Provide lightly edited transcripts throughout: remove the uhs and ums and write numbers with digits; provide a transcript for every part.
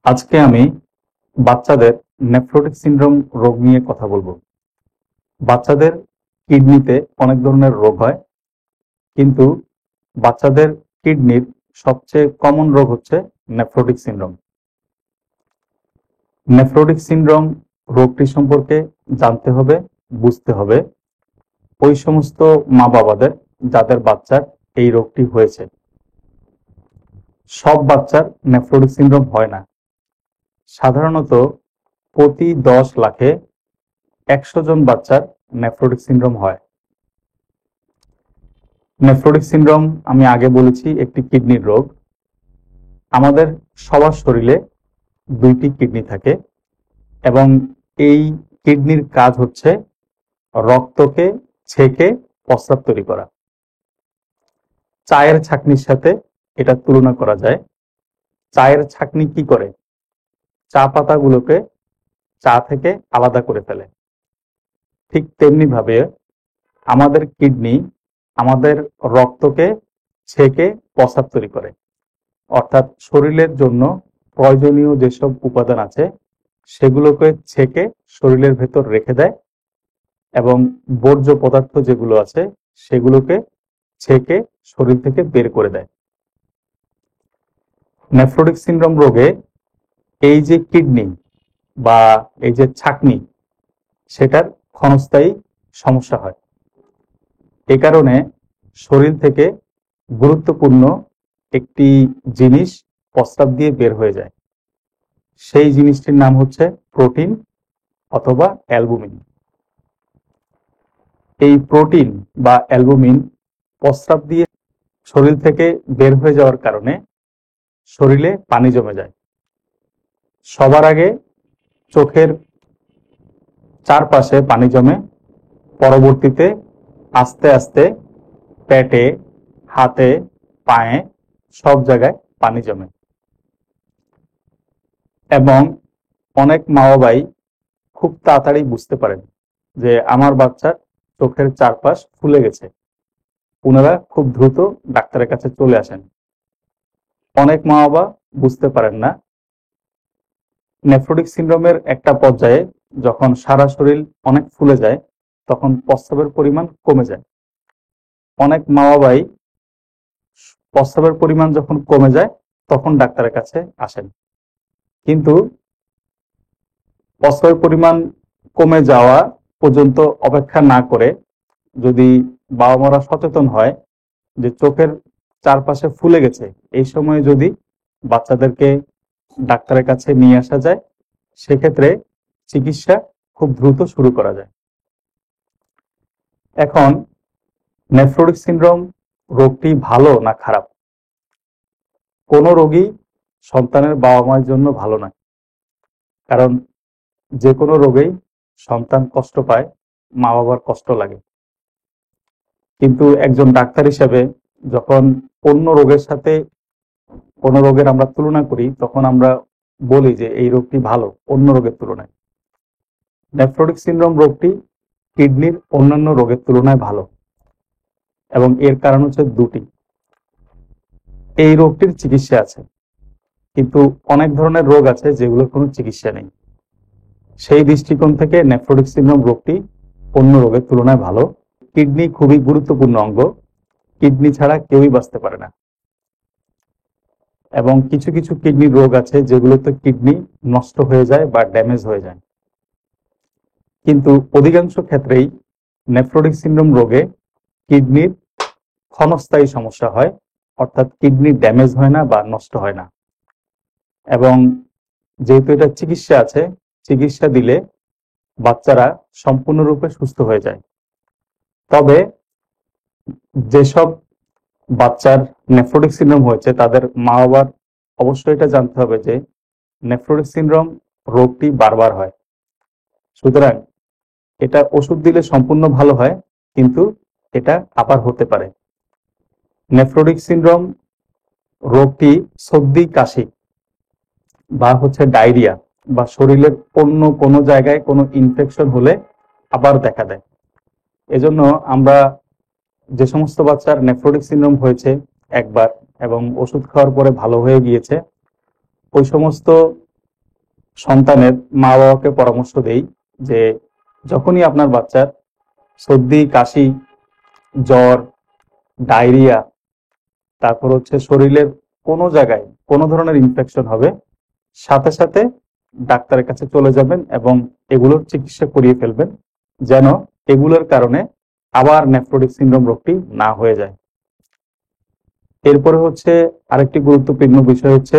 আজকে আমি বাচ্চাদের নেফ্রোটিক সিনড্রোম রোগ নিয়ে কথা বলবো। বাচ্চাদের কিডনিতে অনেক ধরনের রোগ হয়, কিন্তু বাচ্চাদের কিডনির সবচেয়ে কমন রোগ হচ্ছে নেফ্রোটিক সিনড্রোম। নেফ্রোটিক সিনড্রোম রোগটি সম্পর্কে জানতে হবে, বুঝতে হবে ওই সমস্ত মা বাবাদের যাদের বাচ্চার এই রোগটি হয়েছে। সব বাচ্চার নেফ্রোটিক সিনড্রোম হয় না। সাধারণত প্রতি 10 লাখে 100 জন বাচ্চার নেফ্রোটিক সিনড্রোম হয়। নেফ্রোটিক সিনড্রোম আমি আগে বলেছি একটি কিডনির রোগ। আমাদের সবার শরীরে 2টি কিডনি থাকে এবং এই কিডনির কাজ হচ্ছে রক্তকে ছেঁকে প্রস্রাব তৈরি করা। চায়ের ছাঁকনির সাথে এটা তুলনা করা যায়। চায়ের ছাঁকনি কি করে? চা পাতাগুলোকে চা থেকে আলাদা করে ফেলে। ঠিক তেমনি ভাবে আমাদের কিডনি আমাদের রক্তকে ছেঁকে প্রস্রাব তৈরি করে, অর্থাৎ শরীরের জন্য প্রয়োজনীয় যেসব উপাদান আছে সেগুলোকে ছেঁকে শরীরের ভেতর রেখে দেয় এবং বর্জ্য পদার্থ যেগুলো আছে সেগুলোকে ছেঁকে শরীর থেকে বের করে দেয়। নেফ্রোটিক সিনড্রোম রোগে এই যে কিডনি বা এই যে ছাঁকনি, সেটার ক্ষণস্থায়ী সমস্যা হয়। এ কারণে শরীর থেকে গুরুত্বপূর্ণ একটি জিনিস প্রস্রাব দিয়ে বের হয়ে যায়। সেই জিনিসটির নাম হচ্ছে প্রোটিন অথবা অ্যালবুমিন। এই প্রোটিন বা অ্যালবুমিন প্রস্রাব দিয়ে শরীর থেকে বের হয়ে যাওয়ার কারণে শরীরে পানি জমে যায়। সবার আগে চোখের চারপাশে পানি জমে, পরবর্তীতে আস্তে আস্তে পেটে, হাতে, পায়ে সব জায়গায় পানি জমে। এবং অনেক মা বাবাই খুব তাড়াতাড়ি বুঝতে পারেন যে আমার বাচ্চার চোখের চারপাশ ফুলে গেছে। ওনারা খুব দ্রুত ডাক্তারের কাছে চলে আসেন। অনেক মা বাবা বুঝতে পারেন না নেফ্রোটিক সিনড্রোমের একটা পর্যায়ে যখন সারা শরীর অনেক ফুলে যায় তখন প্রস্রাবের পরিমাণ কমে যায়। অনেক মা বাবাই প্রস্রাবের পরিমাণ যখন কমে যায় তখন ডাক্তারের কাছে আসেন, কিন্তু প্রস্রাবের পরিমাণ কমে যাওয়া পর্যন্ত অপেক্ষা না করে যদি বাবা মারা সচেতন হয় যে চোখের চারপাশে ফুলে গেছে, এই সময়ে যদি বাচ্চাদেরকে ডাক্তারের কাছে নিয়ে আসা যায় সেক্ষেত্রে চিকিৎসা খুব দ্রুত শুরু করা যায়। এখন নেফ্রোটিক সিনড্রোম রোগটি ভালো না খারাপ? কোনো রোগই সন্তানের বাবা মায়ের জন্য ভালো নয়, কারণ যে কোনো রোগেই সন্তান কষ্ট পায়, মা বাবার কষ্ট লাগে। কিন্তু একজন ডাক্তার হিসেবে যখন অন্য রোগের সাথে কোনো রোগের আমরা তুলনা করি তখন আমরা বলি যে এই রোগটি ভালো অন্য রোগের তুলনায়। নেফ্রোটিক সিনড্রোম রোগটি কিডনির অন্যান্য রোগের তুলনায় ভালো এবং এর কারণ হচ্ছে 2টি। এই রোগটির চিকিৎসা আছে, কিন্তু অনেক ধরনের রোগ আছে যেগুলোর কোনো চিকিৎসা নেই। সেই দৃষ্টিকোণ থেকে নেফ্রোটিক সিনড্রোম রোগটি অন্য রোগের তুলনায় ভালো। কিডনি খুবই গুরুত্বপূর্ণ অঙ্গ, কিডনি ছাড়া কেউই বাঁচতে পারে না। এবং কিছু কিছু কিডনির রোগ আছে যেগুলোতে কিডনি নষ্ট হয়ে যায় বা ড্যামেজ হয়ে যায়, কিন্তু অধিকাংশ ক্ষেত্রেই নেফ্রোটিক সিনড্রোম রোগে কিডনির ক্ষণস্থায়ী সমস্যা হয়, অর্থাৎ কিডনি ড্যামেজ হয় না বা নষ্ট হয় না। এবং যেহেতু এটা চিকিৎসা আছে, চিকিৎসা দিলে বাচ্চারা সম্পূর্ণরূপে সুস্থ হয়ে যায়। তবে যেসব বাচ্চার নেফ্রোটিক সিনড্রোম হয়েছে তাদের মা বাবার অবশ্যই এটা জানতে হবে যে নেফ্রোটিক সিনড্রোম রোগটি বারবার হয়, সুতরাং এটা ওষুধ দিলে সম্পূর্ণ ভালো হয়, কিন্তু এটা আবার হতে পারে। নেফ্রোটিক সিনড্রোম রোগটি সর্দি, কাশি বা হচ্ছে ডায়রিয়া বা শরীরের অন্য কোনো জায়গায় কোনো ইনফেকশন হলে আবার দেখা দেয়। এজন্য আমরা যে সমস্ত বাচ্চার নেফ্রোটিক সিনড্রোম হয়েছে একবার এবং ওষুধ খাওয়ার পরে ভালো হয়ে গিয়েছে, ওই সমস্ত সন্তানের মা বাবাকে পরামর্শ দেই যে যখনই আপনার বাচ্চার সর্দি, কাশি, জ্বর, ডায়রিয়া, তারপর হচ্ছে শরীরের কোনো জায়গায় কোনো ধরনের ইনফেকশন হবে, সাথে সাথে ডাক্তারের কাছে চলে যাবেন এবং এগুলোর চিকিৎসা করিয়ে ফেলবেন, যেন এগুলোর কারণে আবার নেফ্রোটিক সিনড্রোম রোগটি না হয়ে যায়। এরপরে হচ্ছে আরেকটি গুরুত্বপূর্ণ বিষয় হচ্ছে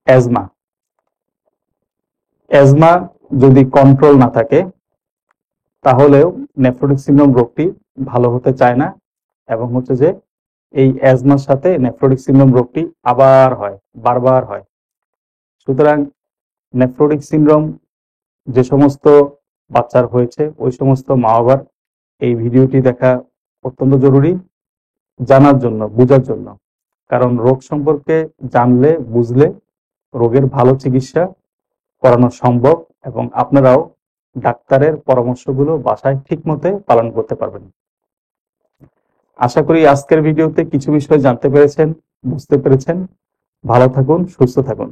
অ্যাজমা। অ্যাজমা যদি কন্ট্রোল না থাকে তাহলেও নেফ্রোটিক সিনড্রোম রোগটি ভালো হতে চায় না, এবং হচ্ছে যে এই অ্যাজমার সাথে নেফ্রোটিক সিনড্রোম রোগটি আবার হয়, বারবার হয়। সুতরাং নেফ্রোটিক সিনড্রোম যে সমস্ত বাচ্চার হয়েছে ওই সমস্ত মা বাবার এই ভিডিওটি দেখা অত্যন্ত জরুরি, জানার জন্য, বোঝার জন্য। কারণ রোগ সম্পর্কে জানলে, বুঝলে রোগের ভালো চিকিৎসা করানো সম্ভব, এবং আপনারাও ডাক্তারের পরামর্শগুলো বাসায় ঠিকমতো পালন করতে পারবেন। আশা করি আজকের ভিডিওতে কিছু বিষয় জানতে পেরেছেন, বুঝতে পেরেছেন। ভালো থাকুন, সুস্থ থাকুন।